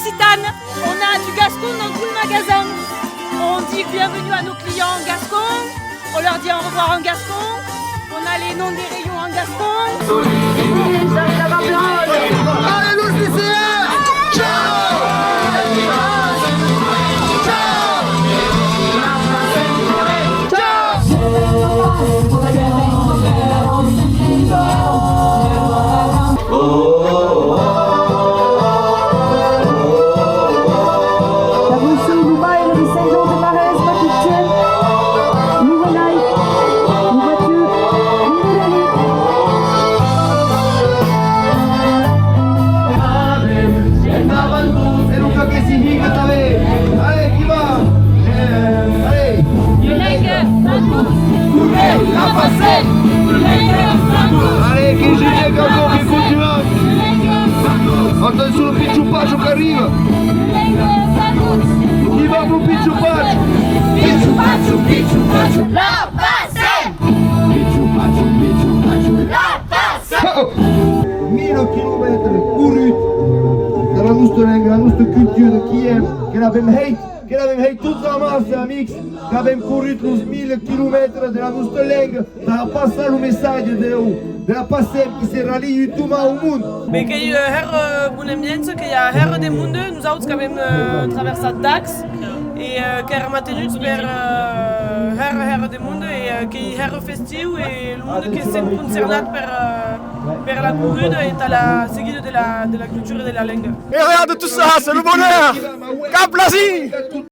Occitane. On a du gascon dans tout le magasin. On dit bienvenue à nos clients en gascon. On leur dit au revoir en gascon. On a les noms des rayons en gascon. Allez, los lycéens! Ciao! Allez, che gente che continua! Attenzione al picciupaggio che arriva! Chi va pro picciupaggio? Picciupaggio, la passe! Picciupaggio, la passe! 1000 km courus dans la nostra culture que l'avem fait toute la masse, amics, que avem couru los 1000 km de la nostra langue para passar o mensagem de la passem qui se rallie tout au monde. Mais qu'il y a Bounembiense, qu'il y a Herre des Munde, nous autres qui avons traversé Dax et qui avons maintenu vers Herre des Munde et qui est Herre festif et le monde qui est concerné par la courue et la seguide de la culture et de la langue. Et regarde tout ça, c'est le bonheur! Cap Lazy!